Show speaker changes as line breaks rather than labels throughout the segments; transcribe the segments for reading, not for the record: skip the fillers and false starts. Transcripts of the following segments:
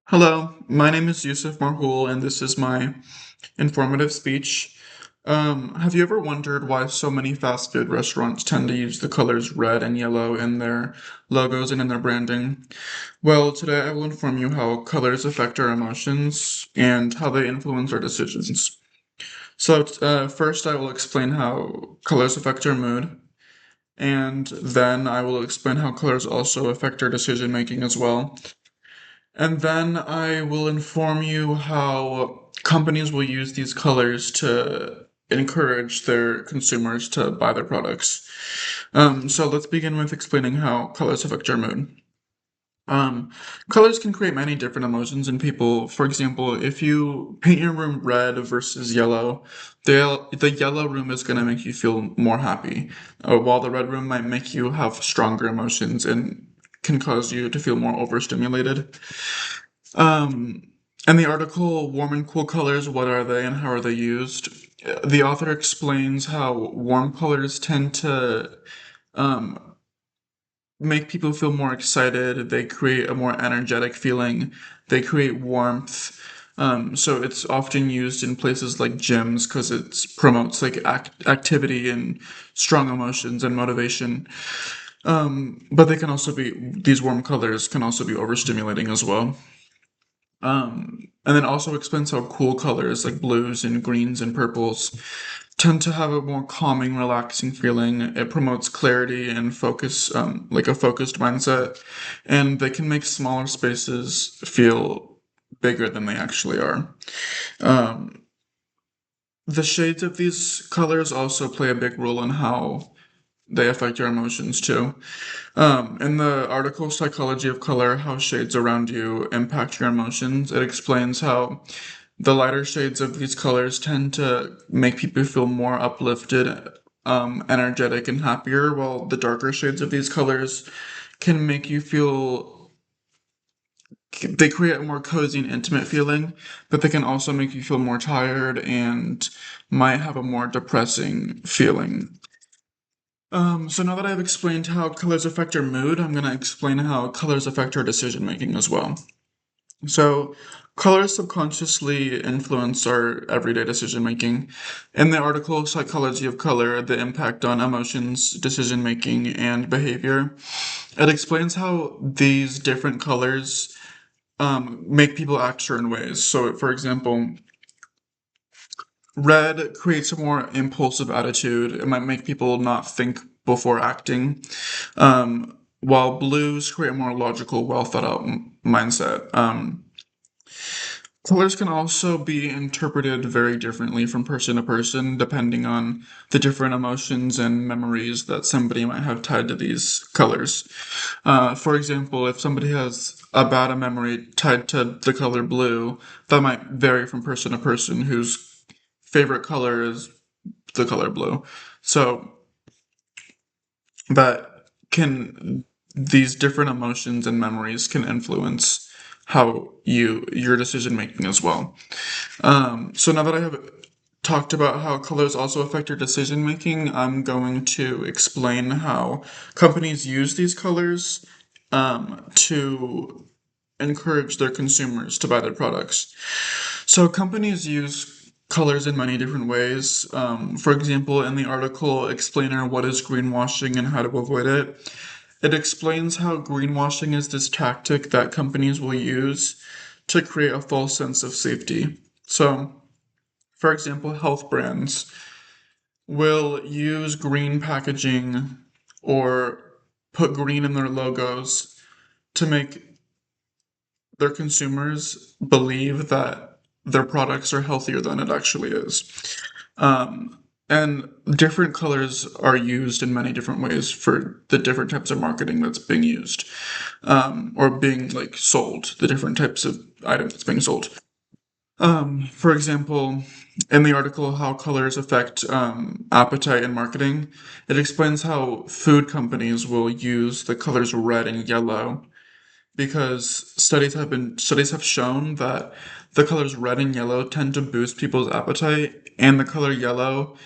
Hello, my name is Yusuf Marhul, and this is my informative speech. Have you ever wondered why so many fast food restaurants tend to use the colors red and yellow in their logos and in their branding? Well, today I will inform you how colors affect our emotions and how they influence our decisions. First, I will explain how colors affect our mood, and then I will explain how colors also affect our decision making as well. And then I will inform you how companies will use these colors to encourage their consumers to buy their products. So let's begin with explaining how colors affect our mood. Um, Colors can create many different emotions in people. For example, if you paint your room red versus yellow, the yellow room is going to make you feel more happy, while the red room might make you have stronger emotions and can cause you to feel more overstimulated. Um, and the article, Warm and Cool Colors, What Are They and How Are They Used? The author explains how warm colors tend to um, make people feel more excited. They create a more energetic feeling. They create warmth. So it's often used in places like gyms because it promotes like activity and strong emotions and motivation. But they can also be these warm colors can also be overstimulating as well. And then also explains how cool colors like blues and greens and purples tend to have a more calming, relaxing feeling. It promotes clarity and focus, like a focused mindset, and they can make smaller spaces feel bigger than they actually are. Um, the shades of these colors also play a big role in how they affect your emotions too. In the article Psychology of Color, How Shades Around You Impact Your Emotions, it explains how the lighter shades of these colors tend to make people feel more uplifted, energetic, and happier, while the darker shades of these colors can make you feel. They create a more cozy and intimate feeling, but they can also make you feel more tired and might have a more depressing feeling. So now that I've explained how colors affect our mood, I'm going to explain how colors affect our decision making as well. So, colors subconsciously influence our everyday decision making. In the article Psychology of Color, the impact on emotions, decision making, and behavior, it explains how these different colors make people act certain ways. So, for example, red creates a more impulsive attitude. It might make people not think before acting, while blues create a more logical, well thought out mindset. Colors can also be interpreted very differently from person to person, depending on the different emotions and memories that somebody might have tied to these colors. For example, if somebody has a bad memory tied to the color blue, that might vary from person to person whose favorite color is the color blue. So that can these different emotions and memories can influence how your decision making as well. So now that I have talked about how colors also affect your decision making, I'm going to explain how companies use these colors to encourage their consumers to buy their products. So companies use colors in many different ways. For example, in the article Explainer What is Greenwashing and How to Avoid It, it explains how greenwashing is this tactic that companies will use to create a false sense of safety. So, for example, health brands will use green packaging or put green in their logos to make their consumers believe that their products are healthier than it actually is. And different colors are used in many different ways for the different types of marketing that's being used, or being like sold, the different types of item that's being sold. For example, in the article How Colors Affect Appetite in Marketing, it explains how food companies will use the colors red and yellow because studies have shown that the colors red and yellow tend to boost people's appetite, and the color yellow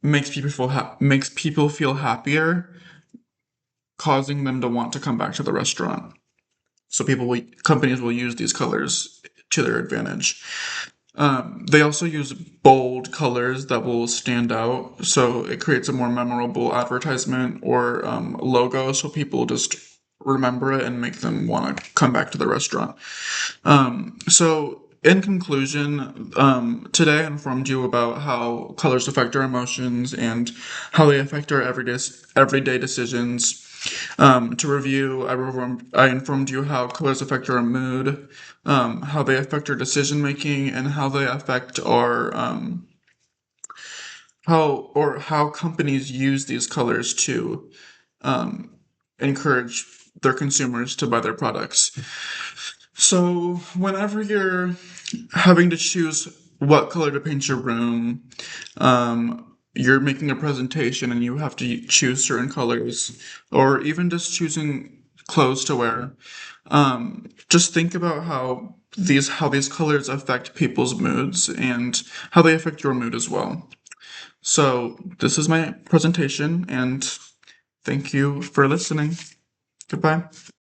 makes people feel happier, causing them to want to come back to the restaurant. So companies will use these colors to their advantage. They also use bold colors that will stand out, so it creates a more memorable advertisement or logo, so people just remember it and make them want to come back to the restaurant. So, in conclusion, today I informed you about how colors affect our emotions and how they affect our everyday decisions. To review, I informed you how colors affect our mood, how they affect our decision making, and how they affect our how companies use these colors to um, encourage their consumers to buy their products. So, whenever you're having to choose what color to paint your room, you're making a presentation and you have to choose certain colors, or even just choosing clothes to wear, just think about how these colors affect people's moods and how they affect your mood as well. So, this is my presentation, and thank you for listening. Goodbye.